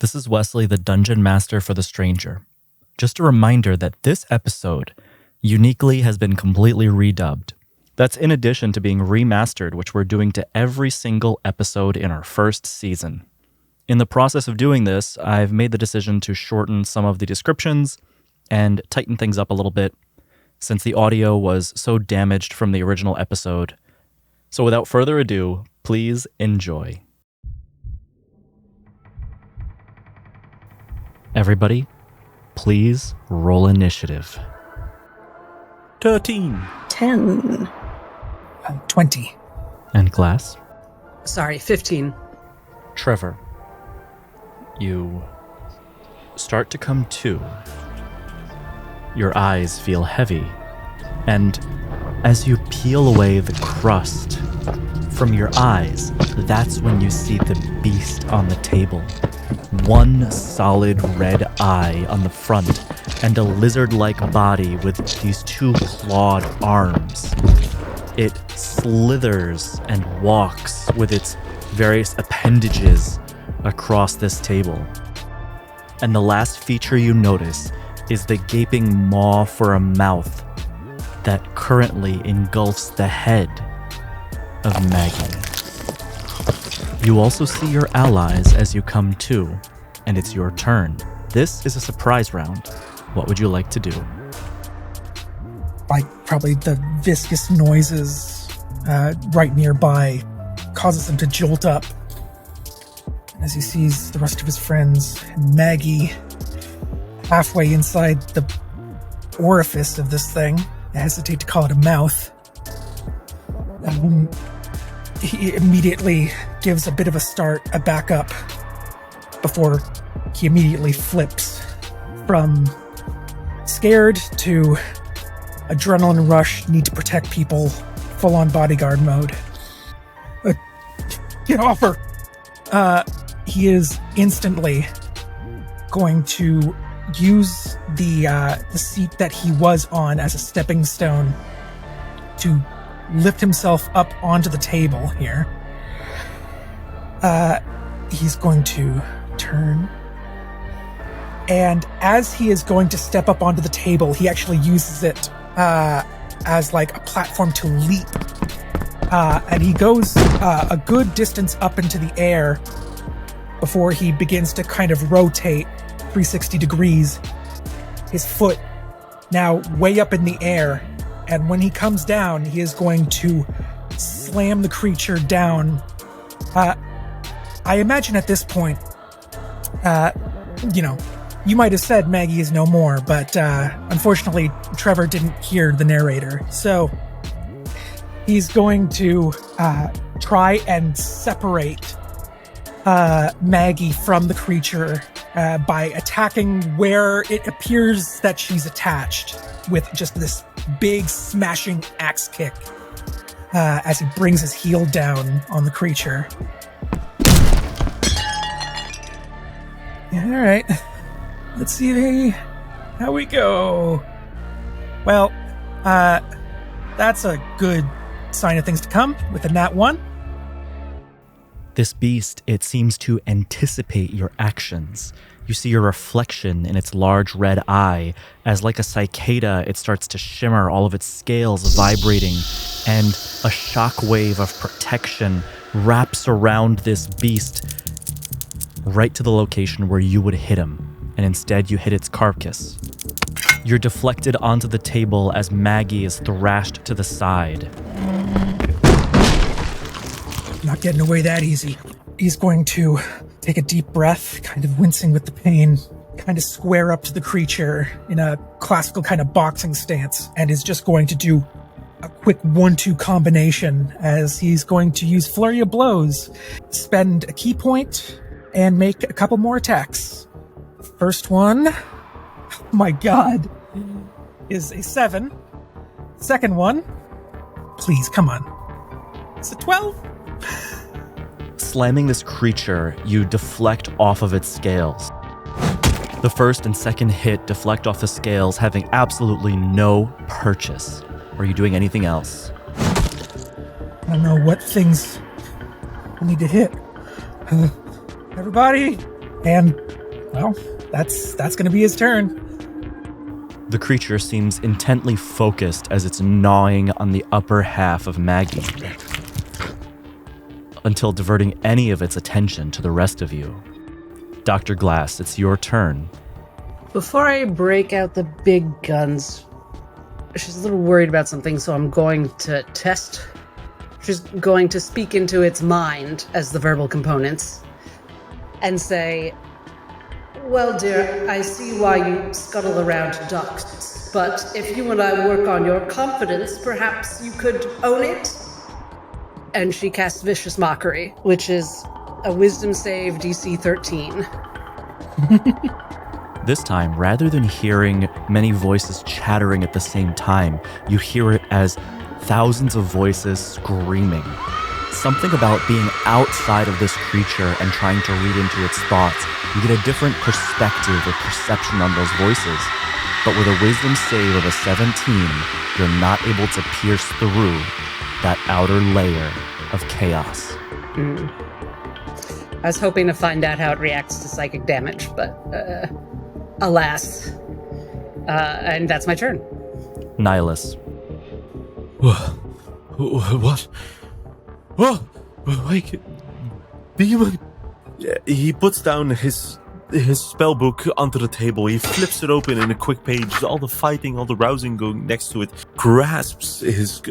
This is Wesley, the Dungeon Master for the Stranger. Just a reminder that this episode uniquely has been completely redubbed. That's in addition to being remastered, which we're doing to every single episode in our first season. In the process of doing this, I've made the decision to shorten some of the descriptions and tighten things up a little bit, since the audio was so damaged from the original episode. So without further ado, please enjoy. Everybody, please roll initiative. 13. 10. 20. And Glass? Sorry, 15. Trevor, you start to come to. Your eyes feel heavy, and as you peel away the crust from your eyes, that's when you see the beast on the table. One solid red eye on the front, and a lizard-like body with these two clawed arms. It slithers and walks with its various appendages across this table. And the last feature you notice is the gaping maw for a mouth that currently engulfs the head of Maggie. You also see your allies as you come to, and it's your turn. This is a surprise round. What would you like to do? Like, probably the viscous noises right nearby causes him to jolt up. As he sees the rest of his friends, and Maggie halfway inside the orifice of this thing, I hesitate to call it a mouth, he immediately gives a bit of a back up before he immediately flips from scared to adrenaline rush, need to protect people, full-on bodyguard mode. Get off her! He is instantly going to use the seat that he was on as a stepping stone to lift himself up onto the table here. He's going to turn. And as he is going to step up onto the table, he actually uses it as like a platform to leap. And he goes a good distance up into the air before he begins to kind of rotate 360 degrees. His foot now way up in the air. And when he comes down, he is going to slam the creature down. I imagine at this point, you might have said Maggie is no more, but unfortunately, Trevor didn't hear the narrator. So he's going to try and separate Maggie from the creature by attacking where it appears that she's attached with just this big smashing axe kick as he brings his heel down on the creature. All right, let's see how we go. Well, that's a good sign of things to come with a nat 1. This beast, it seems to anticipate your actions. You see your reflection in its large red eye as, like a cicada, it starts to shimmer, all of its scales vibrating, and a shockwave of protection wraps around this beast right to the location where you would hit him, and instead you hit its carcass. You're deflected onto the table as Maggie is thrashed to the side. Not getting away that easy. He's going to take a deep breath, kind of wincing with the pain, kind of square up to the creature in a classical kind of boxing stance, and is just going to do a quick 1-2 combination as he's going to use Flurry of Blows, spend a key point, and make a couple more attacks. First one, oh my god, is a 7. Second one, please, come on. It's a 12. Slamming this creature, you deflect off of its scales. The first and second hit deflect off the scales, having absolutely no purchase. Are you doing anything else? I don't know what things I need to hit. Everybody, And, well, that's going to be his turn. The creature seems intently focused as it's gnawing on the upper half of Maggie, until diverting any of its attention to the rest of you. Dr. Glass, it's your turn. Before I break out the big guns, she's a little worried about something, so I'm going to test. She's going to speak into its mind as the verbal components and say, "Well, dear, I see why you scuttle around ducks, but if you and I work on your confidence, perhaps you could own it?" And she casts Vicious Mockery, which is a wisdom save DC 13. This time, rather than hearing many voices chattering at the same time, you hear it as thousands of voices screaming. Something about being outside of this creature and trying to read into its thoughts. You get a different perspective or perception on those voices. But with a wisdom save of a 17, you're not able to pierce through that outer layer of chaos. I was hoping to find out how it reacts to psychic damage, but alas. And that's my turn. Nihilus. What? Oh, like, demon. He puts down his spell book onto the table. He flips it open in a quick page. All the fighting, all the rousing going next to it. Grasps his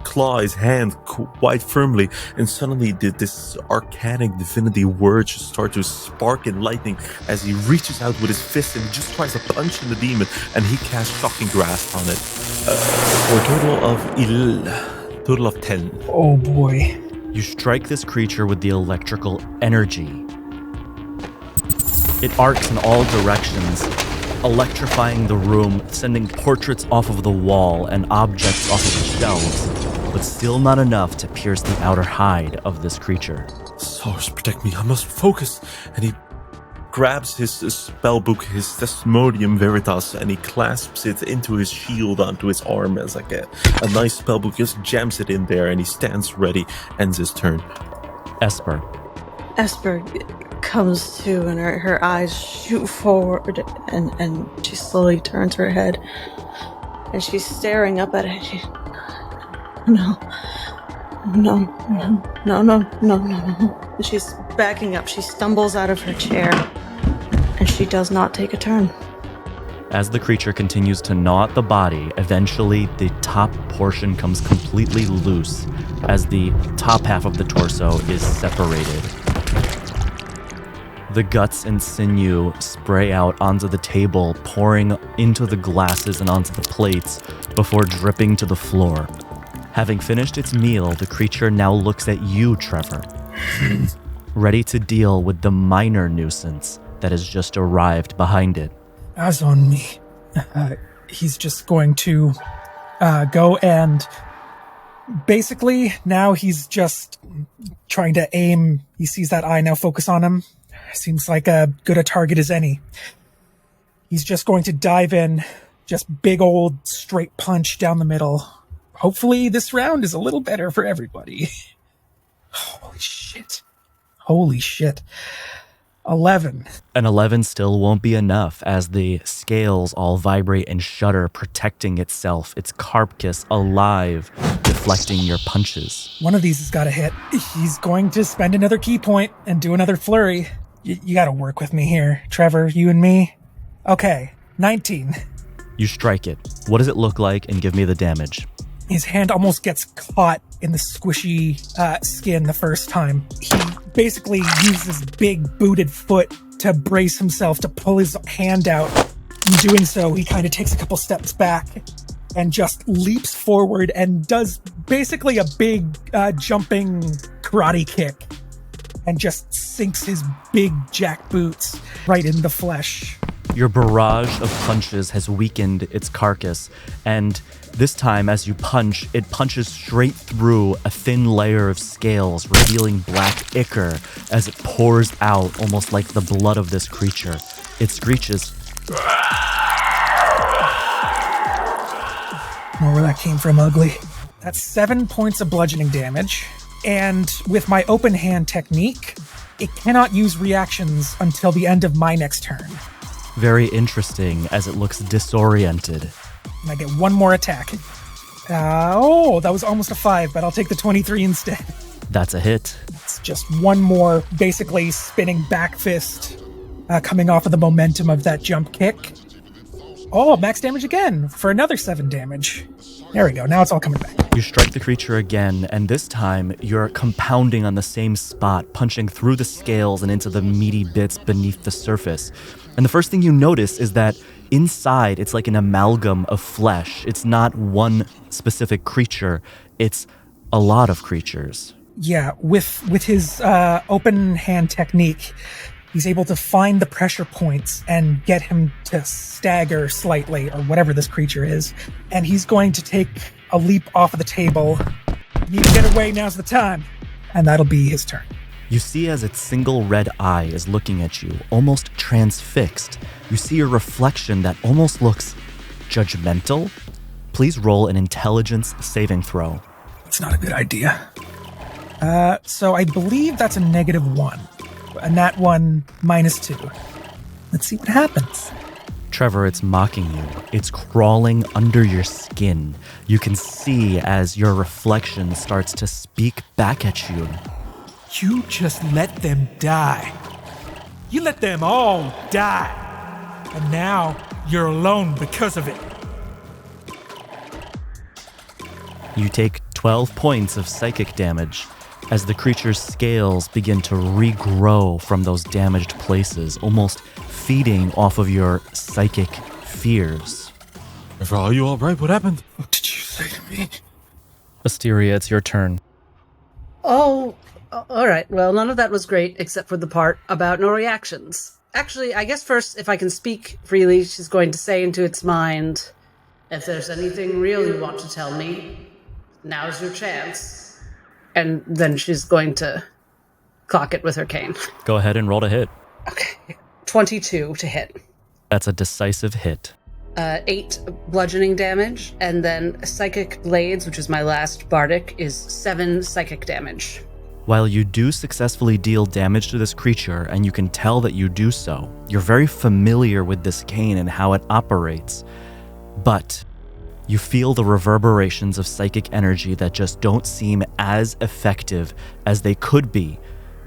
claw, his hand quite firmly, and suddenly this arcanic divinity word just starts to spark in lightning as he reaches out with his fist and just tries to punch in the demon, and he casts Shocking Grasp on it for a total of 10. Oh boy. You strike this creature with the electrical energy. It arcs in all directions, electrifying the room, sending portraits off of the wall and objects off of the shelves, but still not enough to pierce the outer hide of this creature. Stars, protect me. I must focus. And he grabs his spell book, his Testimonium Veritas, and he clasps it into his shield onto his arm as like a nice spell book. Just jams it in there, and he stands ready. Ends his turn. Esper. Esper comes to, and her eyes shoot forward, and she slowly turns her head, and she's staring up at it. She, no. And she's backing up. She stumbles out of her chair, and she does not take a turn. As the creature continues to gnaw at the body, eventually the top portion comes completely loose as the top half of the torso is separated. The guts and sinew spray out onto the table, pouring into the glasses and onto the plates before dripping to the floor. Having finished its meal, the creature now looks at you, Trevor, ready to deal with the minor nuisance that has just arrived behind it. As on me. He's just going to go and basically now he's just trying to aim. He sees that eye now focus on him. Seems like a good a target as any. He's just going to dive in, just big old straight punch down the middle. Hopefully this round is a little better for everybody. Holy shit. 11. An 11 still won't be enough as the scales all vibrate and shudder, protecting itself, its carcass alive, deflecting your punches. One of these has got to hit. He's going to spend another key point and do another flurry. You got to work with me here, Trevor, you and me. Okay, 19. You strike it. What does it look like, and give me the damage? His hand almost gets caught in the squishy skin the first time. He basically uses his big booted foot to brace himself to pull his hand out. In doing so, he kind of takes a couple steps back and just leaps forward and does basically a big jumping karate kick and just sinks his big jack boots right in the flesh. Your barrage of punches has weakened its carcass, and this time, as you punch, it punches straight through a thin layer of scales, revealing black ichor as it pours out, almost like the blood of this creature. It screeches. Know where that came from, ugly. That's 7 points of bludgeoning damage. And with my open hand technique, it cannot use reactions until the end of my next turn. Very interesting, as it looks disoriented. And I get one more attack. That was almost a 5, but I'll take the 23 instead. That's a hit. It's just one more, basically spinning back fist, coming off of the momentum of that jump kick. Oh, max damage again for another 7 damage. There we go. Now it's all coming back. You strike the creature again, and this time you're compounding on the same spot, punching through the scales and into the meaty bits beneath the surface. And the first thing you notice is that inside it's like an amalgam of flesh. It's not one specific creature, it's a lot of creatures. Yeah, with his open hand technique, he's able to find the pressure points and get him to stagger slightly, or whatever this creature is. And he's going to take a leap off of the table. You need to get away, now's the time. And that'll be his turn. You see as its single red eye is looking at you, almost transfixed. You see a reflection that almost looks judgmental. Please roll an intelligence saving throw. That's not a good idea. So I believe that's a -1. And that one -2. Let's see what happens. Trevor, it's mocking you. It's crawling under your skin. You can see as your reflection starts to speak back at you. You just let them die. You let them all die. And now you're alone because of it. You take 12 points of psychic damage as the creature's scales begin to regrow from those damaged places, almost feeding off of your psychic fears. Trevor, are you alright? What happened? What did you say to me? Asteria, it's your turn. Oh, all right. Well, none of that was great except for the part about no reactions. Actually, I guess first, if I can speak freely, she's going to say into its mind, if there's anything real you want to tell me, now's your chance. And then she's going to clock it with her cane. Go ahead and roll to hit. Okay. 22 to hit. That's a decisive hit. 8 bludgeoning damage, and then Psychic Blades, which is my last bardic, is 7 psychic damage. While you do successfully deal damage to this creature, and you can tell that you do so, you're very familiar with this cane and how it operates. But you feel the reverberations of psychic energy that just don't seem as effective as they could be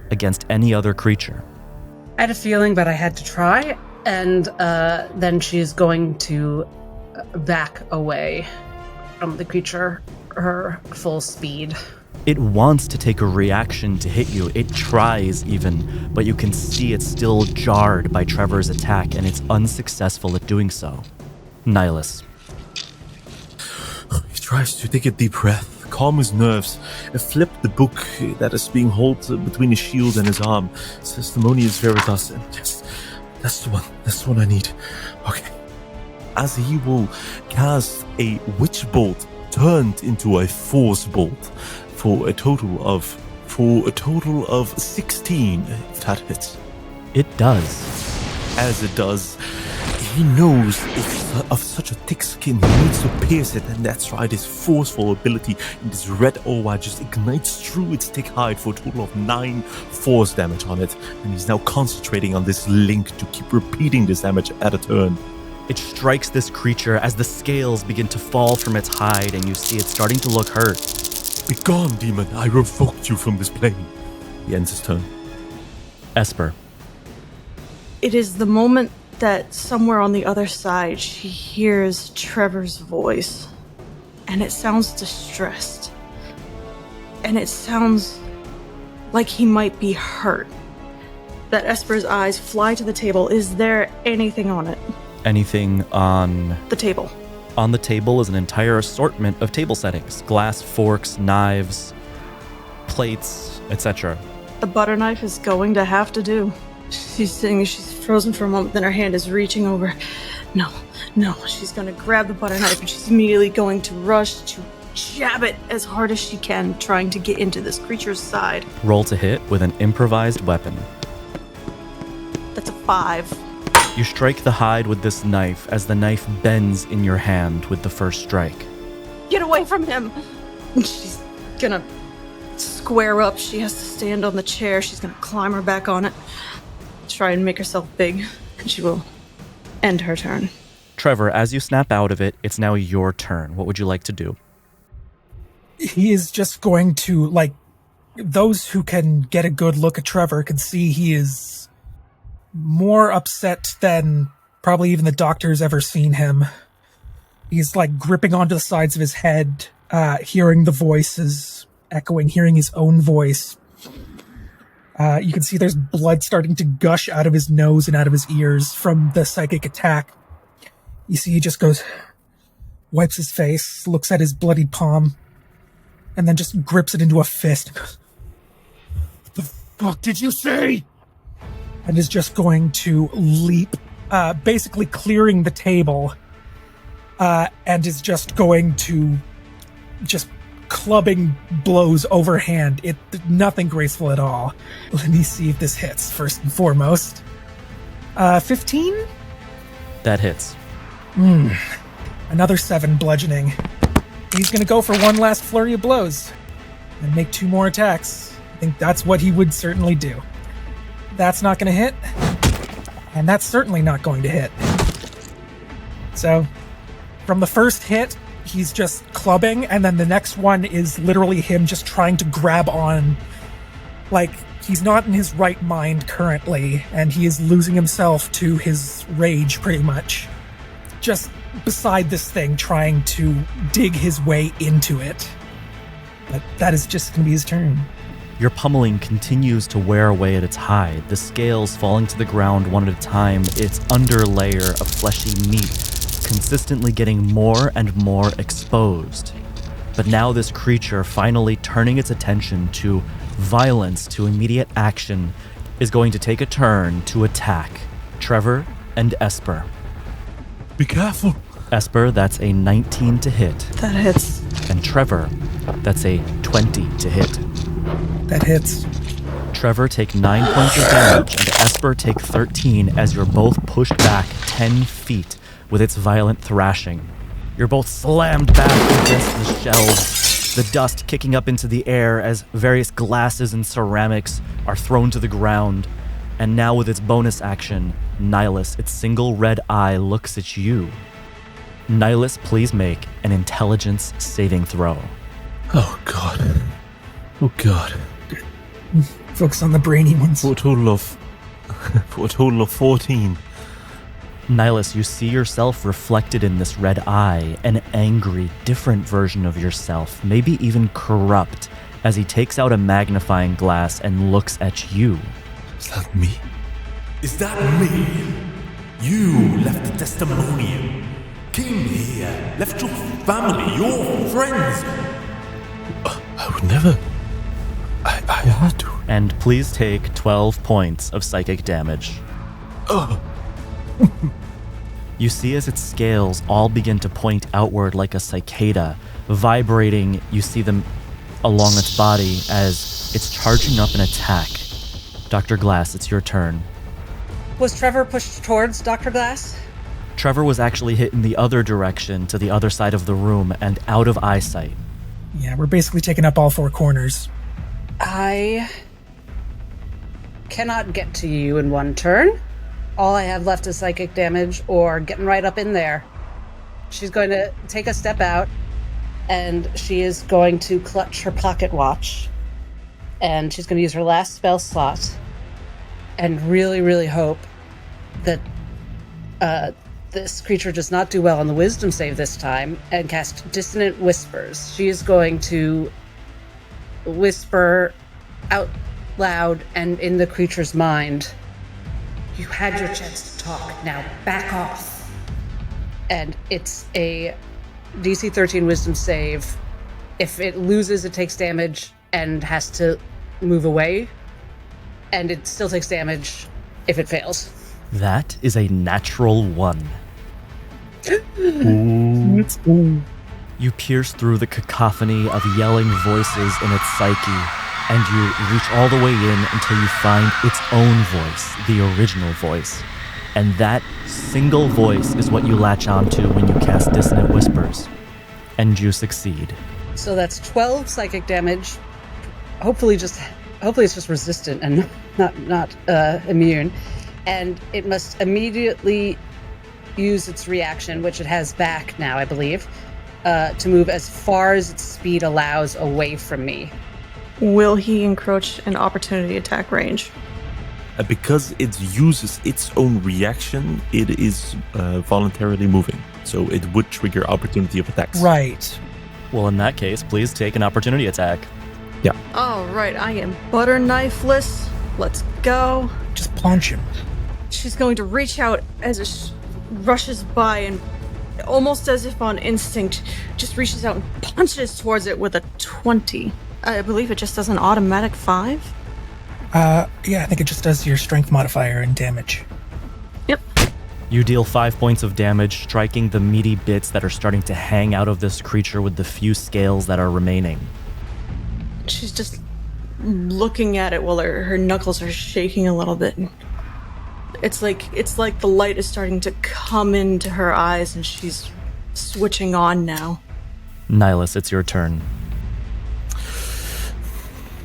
against any other creature. I had a feeling, but I had to try, and then she's going to back away from the creature, her full speed. It wants to take a reaction to hit you. It tries even, but you can see it's still jarred by Trevor's attack, and it's unsuccessful at doing so. Nihilus. He tries to take a deep breath, calm his nerves, and flip the book that is being held between his shield and his arm. Testimonius Veritas. And yes, that's the one. That's the one I need. Okay. As he will cast a witch bolt turned into a force bolt for a total of 16, if that hits. It does. As it does, he knows it's of such a thick skin, he needs to pierce it, and that's right, his forceful ability in this red aura just ignites through its thick hide for a total of 9 force damage on it, and he's now concentrating on this link to keep repeating this damage at a turn. It strikes this creature as the scales begin to fall from its hide, and you see it starting to look hurt. Begone, demon, I revoked you from this plane. He ends his turn. Esper. It is the moment that somewhere on the other side she hears Trevor's voice, and it sounds distressed, and it sounds like he might be hurt. That Esper's eyes fly to the table. Is there anything on it? Anything on The table. On the table is an entire assortment of table settings. Glass, forks, knives, plates, etc. The butter knife is going to have to do. She's sitting, she's frozen for a moment, then her hand is reaching over. No, she's going to grab the butter knife and she's immediately going to rush to jab it as hard as she can, trying to get into this creature's side. Roll to hit with an improvised weapon. That's a 5. You strike the hide with this knife as the knife bends in your hand with the first strike. Get away from him! And she's gonna square up. She has to stand on the chair. She's going to climb her back on it, try and make herself big, and she will end her turn. Trevor, as you snap out of it, it's now your turn. What would you like to do? He is just going to, like, those who can get a good look at Trevor can see he is more upset than probably even the doctor's ever seen him. He's, like, gripping onto the sides of his head, hearing the voices echoing, hearing his own voice. You can see there's blood starting to gush out of his nose and out of his ears from the psychic attack. You see he just goes, wipes his face, looks at his bloodied palm, and then just grips it into a fist. What the fuck did you say? And is just going to leap, basically clearing the table, and is just going to just clubbing blows overhand. Nothing graceful at all. Let me see if this hits, first and foremost. 15? That hits. Another 7 bludgeoning. He's going to go for one last flurry of blows and make 2 more attacks. I think that's what he would certainly do. That's not going to hit. And that's certainly not going to hit. So, from the first hit, he's just clubbing, and then the next one is literally him just trying to grab on. Like, he's not in his right mind currently, and he is losing himself to his rage, pretty much. Just beside this thing, trying to dig his way into it. But that is just going to be his turn. Your pummeling continues to wear away at its hide, the scales falling to the ground one at a time, its underlayer of fleshy meat consistently getting more and more exposed. But now this creature, finally turning its attention to violence, to immediate action, is going to take a turn to attack Trevor and Esper. Be careful. Esper, that's a 19 to hit. That hits. And Trevor, that's a 20 to hit. That hits. Trevor, take 9 points of damage, and Esper, take 13 as you're both pushed back 10 feet with its violent thrashing. You're both slammed back against the shelves, the dust kicking up into the air as various glasses and ceramics are thrown to the ground. And now with its bonus action, Nihilus, its single red eye, looks at you. Nihilus, please make an intelligence saving throw. Oh god. Oh god. Focus on the brainy ones. For a total of 14. Nihilus, you see yourself reflected in this red eye, an angry, different version of yourself, maybe even corrupt, as he takes out a magnifying glass and looks at you. Is that me? Is that me? You left the testimonium, came here, left your family, your friends. I would never. I had to. And please take 12 points of psychic damage. You see as its scales all begin to point outward like a cicada, vibrating. You see them along its body as it's charging up an attack. Dr. Glass, it's your turn. Was Trevor pushed towards Dr. Glass? Trevor was actually hit in the other direction, to the other side of the room, and out of eyesight. Yeah, we're basically taking up all 4 corners. I cannot get to you in one turn. All I have left is psychic damage or getting right up in there. She's going to take a step out, and she is going to clutch her pocket watch, and she's going to use her last spell slot and really, really hope that this creature does not do well on the wisdom save this time and cast Dissonant Whispers. She is going to whisper out loud and in the creature's mind, "You had your chance to talk, now back off." And it's a DC 13 wisdom save. If it loses, it takes damage and has to move away. And it still takes damage if it fails. That is a natural 1. You pierce through the cacophony of yelling voices in its psyche, and you reach all the way in until you find its own voice, the original voice. And that single voice is what you latch onto when you cast Dissonant Whispers. And you succeed. So that's 12 psychic damage hopefully it's just resistant and not immune, and it must immediately use its reaction, which it has back now, I believe, to move as far as its speed allows away from me. Will he encroach an opportunity attack range? Because it uses its own reaction, it is voluntarily moving. So it would trigger opportunity of attacks. Right. Well, in that case, please take an opportunity attack. All right, I am butter knifeless. Let's go. Just punch him. She's going to reach out as it rushes by and almost as if on instinct, just reaches out and punches towards it with a 20. I believe it just does an automatic 5. Yeah, I think it just does your strength modifier and damage. Yep. You deal 5 points of damage, striking the meaty bits that are starting to hang out of this creature with the few scales that are remaining. She's just looking at it while her knuckles are shaking a little bit. It's like the light is starting to come into her eyes and she's switching on now. Nihilus, it's your turn.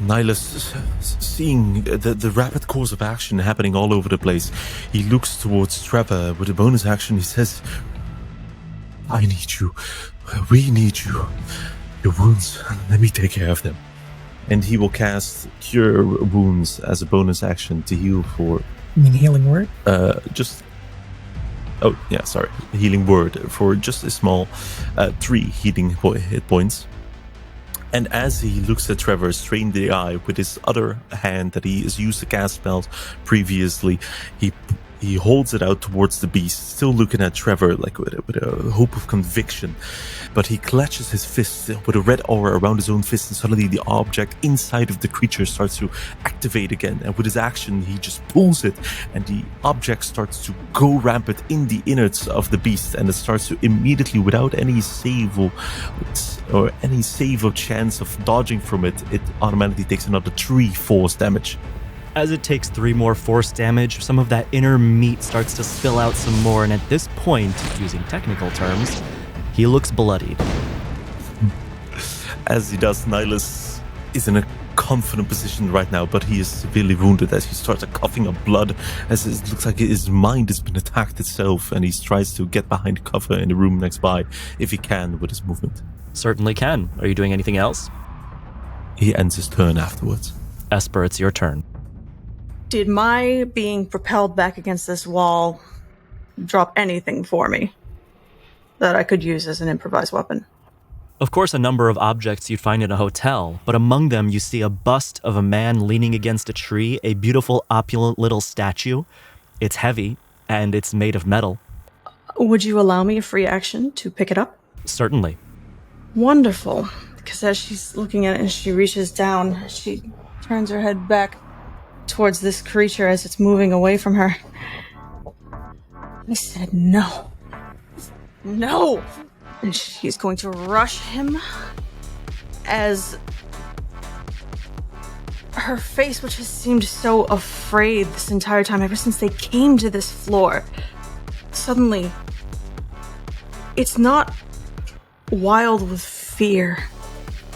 Nihilus, seeing the rapid course of action happening all over the place, he looks towards Trevor with a bonus action. He says, I need you. We need you. Your wounds, let me take care of them. And he will cast Cure Wounds as a bonus action to heal for... You mean healing word? Healing word for just a small 3 hit points. And as he looks at Trevor straight in the eye with his other hand that he has used to cast spells previously, he holds it out towards the beast, still looking at Trevor like with a hope of conviction. But he clutches his fist with a red aura around his own fist, and suddenly the object inside of the creature starts to activate again. And with his action, he just pulls it, and the object starts to go rampant in the innards of the beast, and it starts to immediately, without any save or any save or chance of dodging from it, it automatically takes another 3 force damage. As it takes 3 more force damage, some of that inner meat starts to spill out some more, and at this point, using technical terms, he looks bloodied. As he does, Nihilus is in a confident position right now, but he is severely wounded as he starts coughing up blood, as it looks like his mind has been attacked itself, and he tries to get behind cover in the room next by, if he can, with his movement. Certainly can. Are you doing anything else? He ends his turn afterwards. Esper, it's your turn. Did my being propelled back against this wall drop anything for me that I could use as an improvised weapon? Of course, a number of objects you'd find in a hotel, but among them you see a bust of a man leaning against a tree, a beautiful, opulent little statue. It's heavy, and it's made of metal. Would you allow me a free action to pick it up? Certainly. Wonderful. Because as she's looking at it and she reaches down, she turns her head back towards this creature as it's moving away from her. I said no. No! And she's going to rush him as her face, which has seemed so afraid this entire time, ever since they came to this floor, suddenly, it's not wild with fear,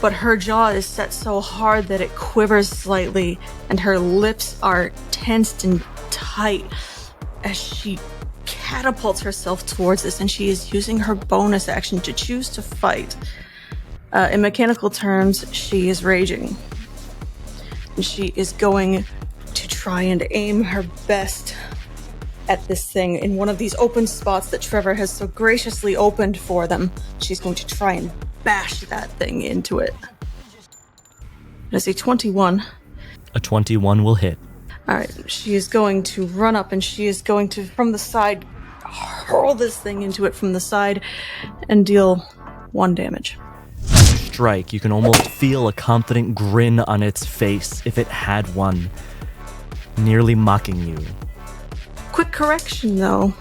but her jaw is set so hard that it quivers slightly, and her lips are tensed and tight as she catapults herself towards this, and she is using her bonus action to choose to fight. In mechanical terms, she is raging. And she is going to try and aim her best at this thing in one of these open spots that Trevor has so graciously opened for them. She's going to try and bash that thing into it. That's a 21. A 21 will hit. Alright, she is going to run up and she is going to, from the side, hurl this thing into it from the side and deal 1 damage. Strike, you can almost feel a confident grin on its face, if it had one, nearly mocking you. Quick correction, though.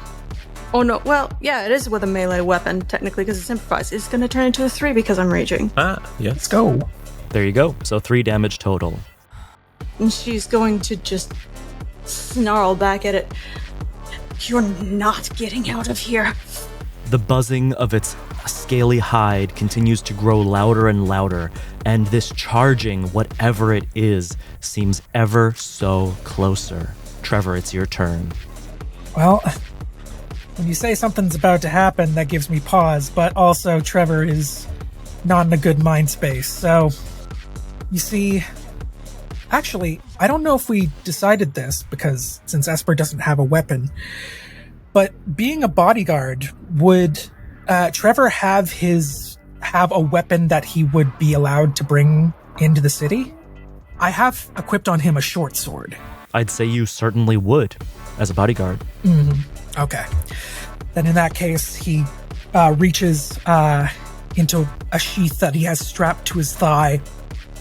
Oh no, well, yeah, it is with a melee weapon, technically, because it's improvised. It's going to turn into a 3 because I'm raging. Yes. Let's go. There you go, so 3 damage total. And she's going to just snarl back at it. You're not getting out of here. The buzzing of its scaly hide continues to grow louder and louder, and this charging, whatever it is, seems ever so closer. Trevor, it's your turn. Well, when you say something's about to happen, that gives me pause, but also Trevor is not in a good mind space. So, you see, actually, I don't know if we decided this, because since Esper doesn't have a weapon, but being a bodyguard, would Trevor have a weapon that he would be allowed to bring into the city? I have equipped on him a short sword. I'd say you certainly would, as a bodyguard. Okay. Then in that case, he reaches into a sheath that he has strapped to his thigh,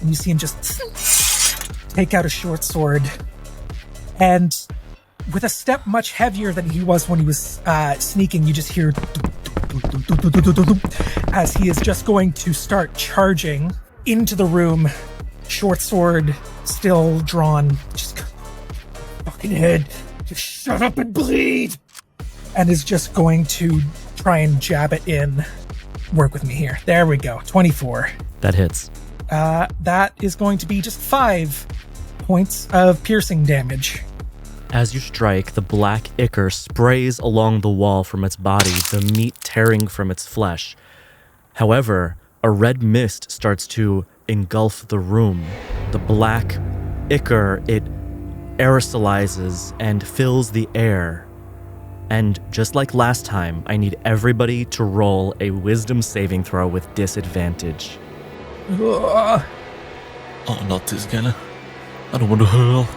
and you see him just take out a short sword. And with a step much heavier than he was when he was sneaking, you just hear as he is just going to start charging into the room, short sword still drawn. Just fucking head, just shut up and bleed, and is just going to try and jab it in. Work with me here. There we go. 24. That hits. That is going to be just 5 points of piercing damage. As you strike, the black ichor sprays along the wall from its body, the meat tearing from its flesh. However, a red mist starts to engulf the room. The black ichor, it aerosolizes and fills the air. And just like last time, I need everybody to roll a wisdom saving throw with disadvantage. Oh, not this again. I don't want to hurl.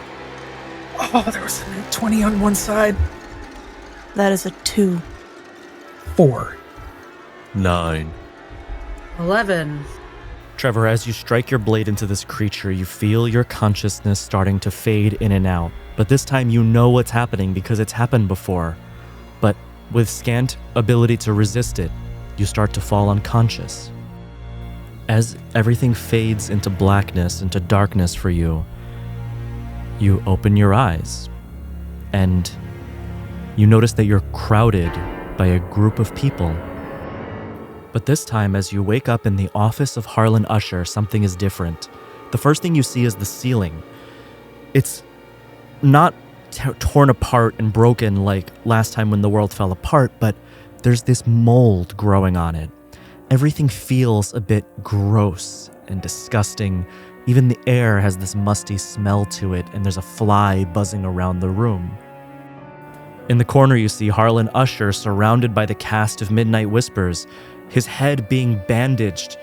Oh, there was a 20 on one side. That is a 2. 4. 9. 11. Trevor, as you strike your blade into this creature, you feel your consciousness starting to fade in and out. But this time you know what's happening because it's happened before. But with scant ability to resist it, you start to fall unconscious. As everything fades into blackness, into darkness for you, you open your eyes, and you notice that you're crowded by a group of people. But this time, as you wake up in the office of Harlan Usher, something is different. The first thing you see is the ceiling. It's not torn apart and broken like last time when the world fell apart, but there's this mold growing on it. Everything feels a bit gross and disgusting. Even the air has this musty smell to it, and there's a fly buzzing around the room. In the corner, you see Harlan Usher surrounded by the cast of Midnight Whispers, his head being bandaged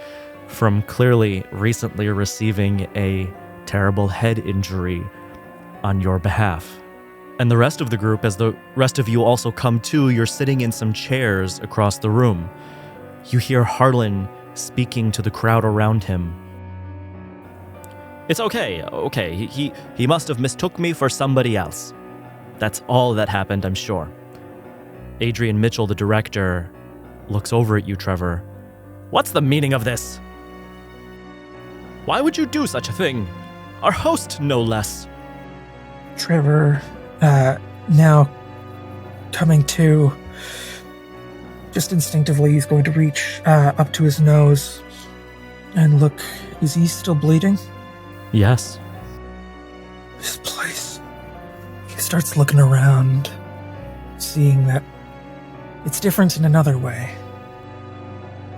from clearly recently receiving a terrible head injury on your behalf. And the rest of the group, as the rest of you also come to, you're sitting in some chairs across the room. You hear Harlan speaking to the crowd around him. It's okay. He must have mistook me for somebody else. That's all that happened, I'm sure. Adrian Mitchell, the director, looks over at you, Trevor. What's the meaning of this? Why would you do such a thing? Our host, no less. Trevor, now coming to, just instinctively, he's going to reach up to his nose and look. Is he still bleeding? Yes. This place. He starts looking around, seeing that it's different in another way.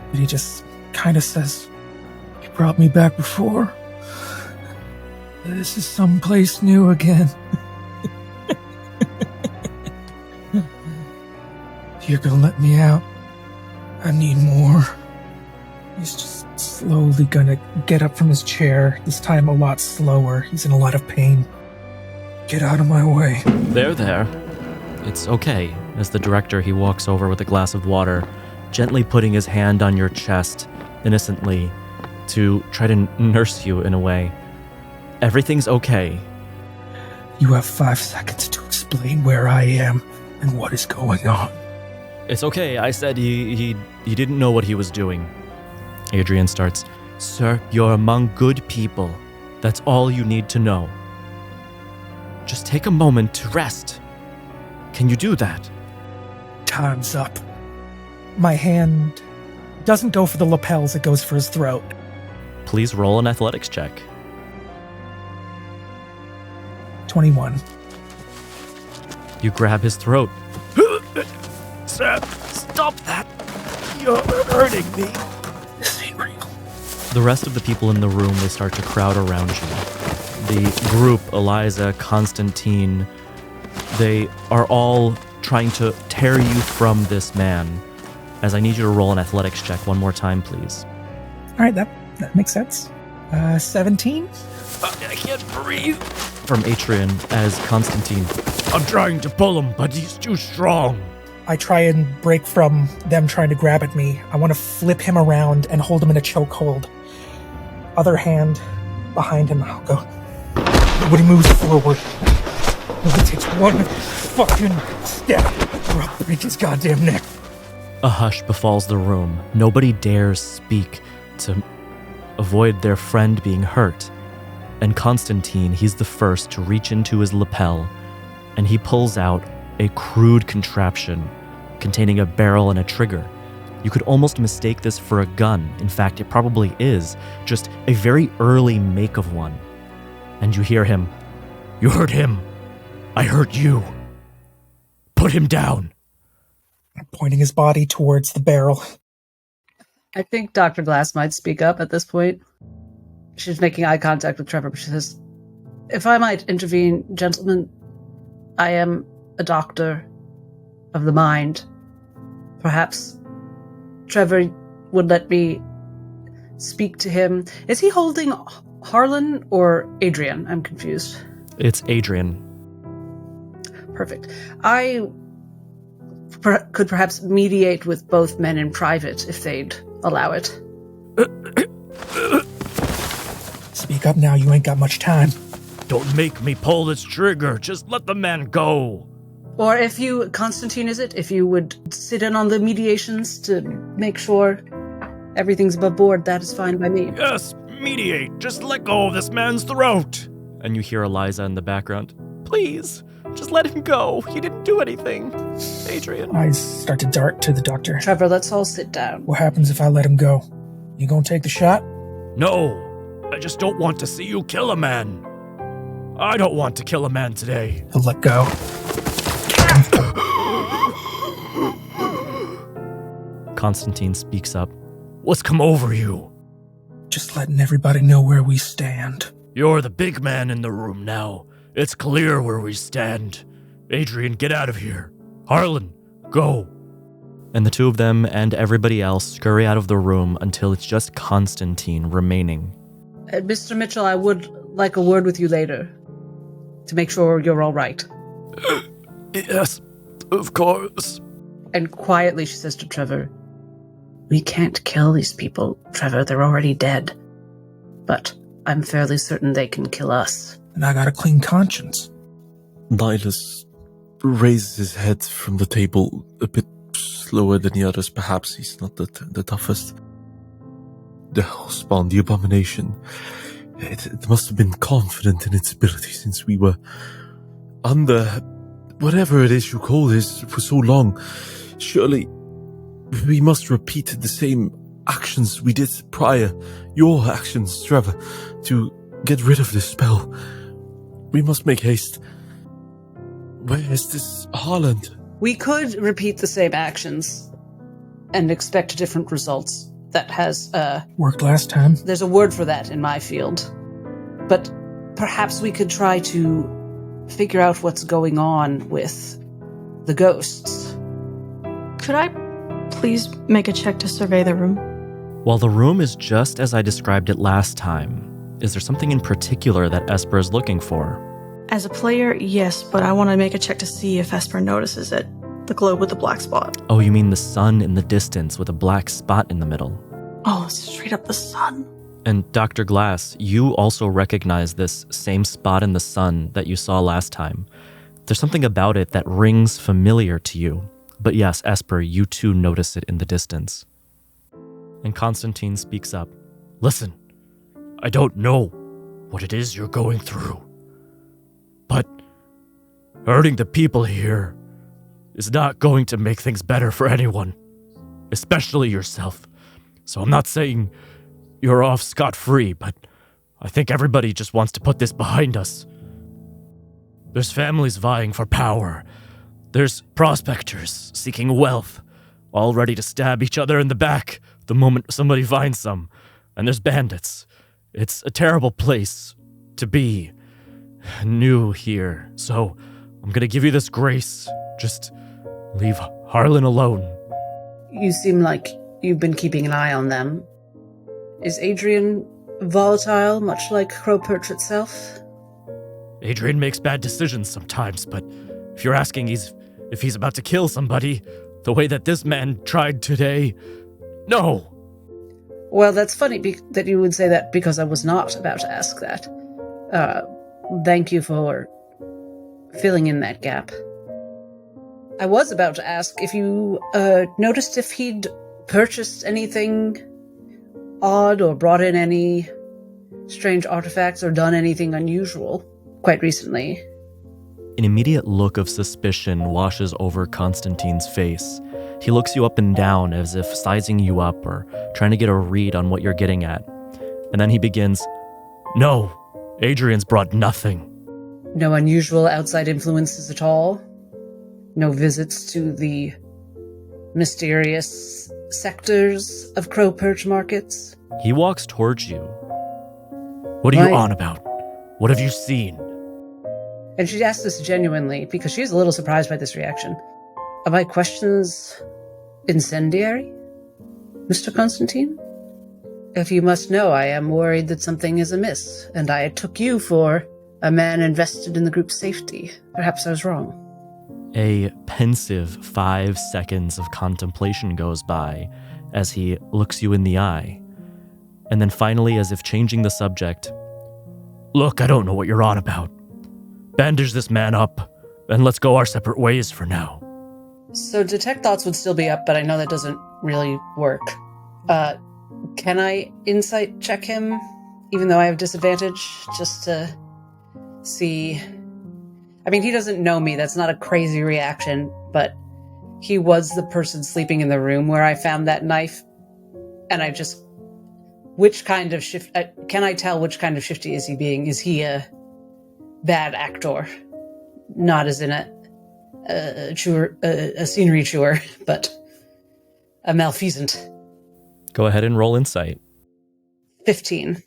But he just kind of says, "You brought me back before. This is someplace new again." You're gonna let me out? I need more. He's just slowly gonna get up from his chair, this time a lot slower. He's in a lot of pain. Get out of my way. There. It's okay. As the director, he walks over with a glass of water, gently putting his hand on your chest, innocently, to try to nurse you in a way. Everything's okay. You have 5 seconds to explain where I am and what is going on. It's okay. I said he didn't know what he was doing. Adrian starts, Sir, you're among good people. That's all you need to know. Just take a moment to rest. Can you do that? Time's up. My hand doesn't go for the lapels, it goes for his throat. Please roll an athletics check. 21. You grab his throat. Stop that! You're hurting me. This ain't real. The rest of the people in the room, they start to crowd around you. The group, Eliza, Constantine, they are all trying to tear you from this man. As I need you to roll an athletics check one more time, please. All right, that makes sense. 17? I can't breathe. From Atrian as Constantine. I'm trying to pull him, but he's too strong. I try and break from them trying to grab at me. I want to flip him around and hold him in a chokehold. Other hand behind him, I'll go. When he moves forward, it takes one fucking step, or I'll break his goddamn neck. A hush befalls the room. Nobody dares speak to avoid their friend being hurt. And Constantine, he's the first to reach into his lapel, and he pulls out a crude contraption containing a barrel and a trigger. You could almost mistake this for a gun. In fact, it probably is, just a very early make of one. And you hear him. You hurt him. I hurt you. Put him down. I'm pointing his body towards the barrel. I think Dr. Glass might speak up at this point. She's making eye contact with Trevor, but she says, "If I might intervene, gentlemen, I am a doctor of the mind. Perhaps Trevor would let me speak to him." Is he holding Harlan or Adrian? I'm confused. It's Adrian. Perfect. I could perhaps mediate with both men in private if they'd allow it. Speak up now, you ain't got much time. Don't make me pull this trigger. Just let the man go. Or if you, Constantine, is it? If you would sit in on the mediations to make sure everything's above board, that is fine by me. Yes, mediate. Just let go of this man's throat. And you hear Eliza in the background. Please, just let him go. He didn't do anything. Adrian. Eyes start to dart to the doctor. Trevor, let's all sit down. What happens if I let him go? You gonna take the shot? No, I just don't want to see you kill a man. I don't want to kill a man today. He'll let go. Constantine speaks up. What's come over you? Just letting everybody know where we stand. You're the big man in the room now. It's clear where we stand. Adrian, get out of here. Harlan, go. And the two of them and everybody else scurry out of the room until it's just Constantine remaining. Mr. Mitchell, I would like a word with you later to make sure you're all right. Yes, of course. And quietly she says to Trevor, "We can't kill these people, Trevor. They're already dead. But I'm fairly certain they can kill us." And I got a clean conscience. Nihilus raises his head from the table a bit slower than the others. Perhaps he's not the toughest. The Hellspawn, the abomination, it must have been confident in its ability since we were under whatever it is you call this for so long. Surely we must repeat the same actions we did prior, your actions, Trevor, to get rid of this spell. We must make haste. Where is this Harlan? We could repeat the same actions and expect different results. That has, Worked last time. there's a word for that in my field. But perhaps we could try to figure out what's going on with the ghosts. Could I please make a check to survey the room? While the room is just as I described it last time, is there something in particular that Esper is looking for? As a player, yes, but I want to make a check to see if Esper notices it. The globe with the black spot. Oh, you mean the sun in the distance with a black spot in the middle? Oh, straight up the sun. And Dr. Glass, you also recognize this same spot in the sun that you saw last time. There's something about it that rings familiar to you. But yes, Esper, you too notice it in the distance. And Constantine speaks up. Listen, I don't know what it is you're going through, but hurting the people here is not going to make things better for anyone. especially yourself. So I'm not saying you're off scot-free, but I think everybody just wants to put this behind us. There's families vying for power. There's prospectors seeking wealth, all ready to stab each other in the back the moment somebody finds some. And there's bandits. It's a terrible place to be new here. So I'm gonna give you this grace. Just leave Harlan alone. You seem like you've been keeping an eye on them. Is Adrian volatile, much like Crow Perch itself? Adrian makes bad decisions sometimes, but if you're asking if he's about to kill somebody, the way that this man tried today, no. Well, that's funny that you would say that, because I was not about to ask that. Thank you for filling in that gap. I was about to ask if you noticed if he'd purchased anything odd or brought in any strange artifacts or done anything unusual quite recently. An immediate look of suspicion washes over Constantine's face. He looks you up and down as if sizing you up or trying to get a read on what you're getting at. And then he begins, "No, Adrian's brought nothing." No unusual outside influences at all? No visits to the mysterious sectors of Crow Perch markets? He walks towards you. "What are you Right. on about? What have you seen?" And she asks this genuinely because she's a little surprised by this reaction. Are my questions incendiary, Mr. Constantine? If you must know, I am worried that something is amiss, and I took you for a man invested in the group's safety. Perhaps I was wrong. A pensive 5 seconds of contemplation goes by as he looks you in the eye. And then finally, as if changing the subject, "Look, I don't know what you're on about. Bandage this man up, and let's go our separate ways for now." So detect thoughts would still be up, but I know that doesn't really work. Can I insight check him, even though I have disadvantage, just to see? I mean, he doesn't know me. That's not a crazy reaction, but he was the person sleeping in the room where I found that knife, and I just... Which kind of shift... can I tell which kind of shifty is he being? Is he a bad actor? Not as in a scenery chewer, but a malfeasant. Go ahead and roll insight. 15.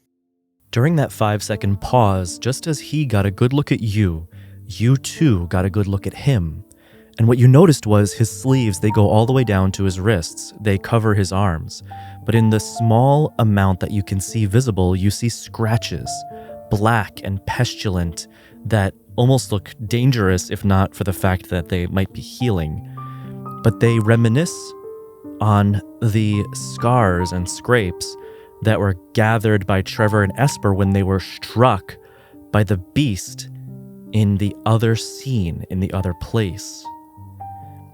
During that 5-second pause, just as he got a good look at you, you too got a good look at him. And what you noticed was his sleeves, they go all the way down to his wrists. They cover his arms. But in the small amount that you can see visible, you see scratches, black and pestilent, that almost look dangerous if not for the fact that they might be healing. But they reminisce on the scars and scrapes that were gathered by Trevor and Esper when they were struck by the beast in the other scene, in the other place.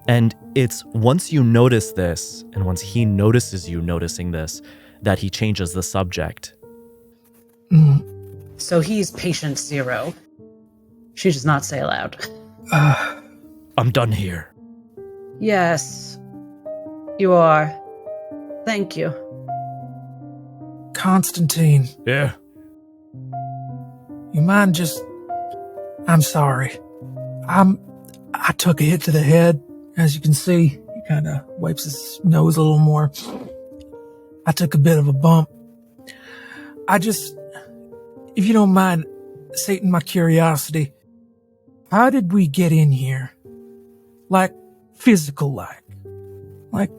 And it's once you notice this, and once he notices you noticing this, that he changes the subject. So he's patient 0. She does not say aloud. I'm done here. Yes, you are. Thank you. Constantine, Yeah. you mind just... I'm sorry. I took a hit to the head. As you can see, he kind of wipes his nose a little more. I took a bit of a bump. If you don't mind sating my curiosity, how did we get in here? Like, physical like. Like,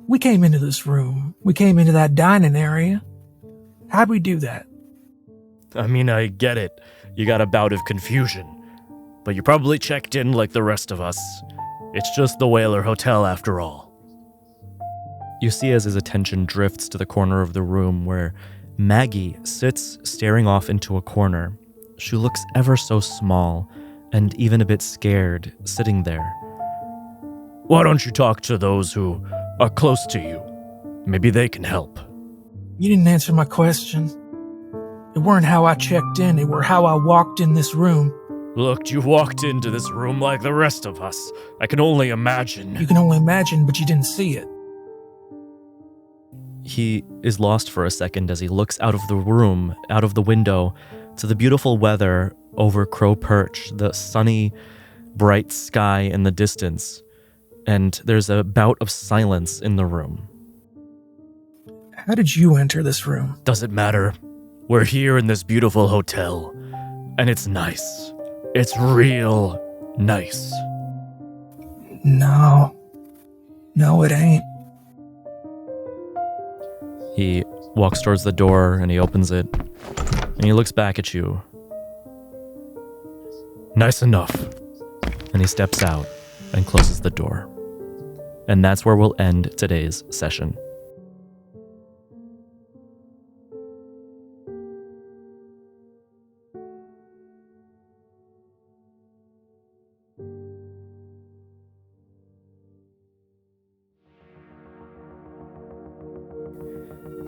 we came into this room. We came into that dining area. How'd we do that? I mean, I get it. You got a bout of confusion. But you probably checked in like the rest of us. It's just the Whaler Hotel after all. You see as his attention drifts to the corner of the room where Maggie sits staring off into a corner. She looks ever so small and even a bit scared, sitting there. Why don't you talk to those who are close to you? Maybe they can help. You didn't answer my question. It weren't how I checked in, it were how I walked in this room. Look, you walked into this room like the rest of us. I can only imagine. You can only imagine, but you didn't see it. He is lost for a second as he looks out of the room, out of the window, to the beautiful weather over Crow Perch, the sunny, bright sky in the distance, and there's a bout of silence in the room. How did you enter this room? Doesn't matter. We're here in this beautiful hotel, and it's nice. It's real nice. No, it ain't. He walks towards the door and he opens it, and he looks back at you. Nice enough. And he steps out and closes the door. And that's where we'll end today's session.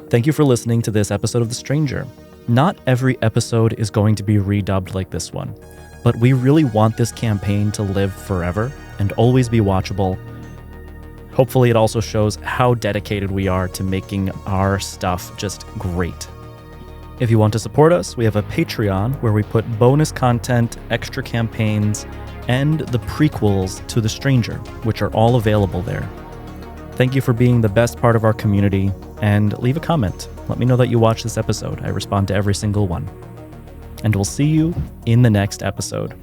Thank you for listening to this episode of The Stranger. Not every episode is going to be redubbed like this one, but we really want this campaign to live forever and always be watchable. Hopefully it also shows how dedicated we are to making our stuff just great. If you want to support us, we have a Patreon where we put bonus content, extra campaigns, and the prequels to The Stranger, which are all available there. Thank you for being the best part of our community, and leave a comment. Let me know that you watched this episode. I respond to every single one. And we'll see you in the next episode.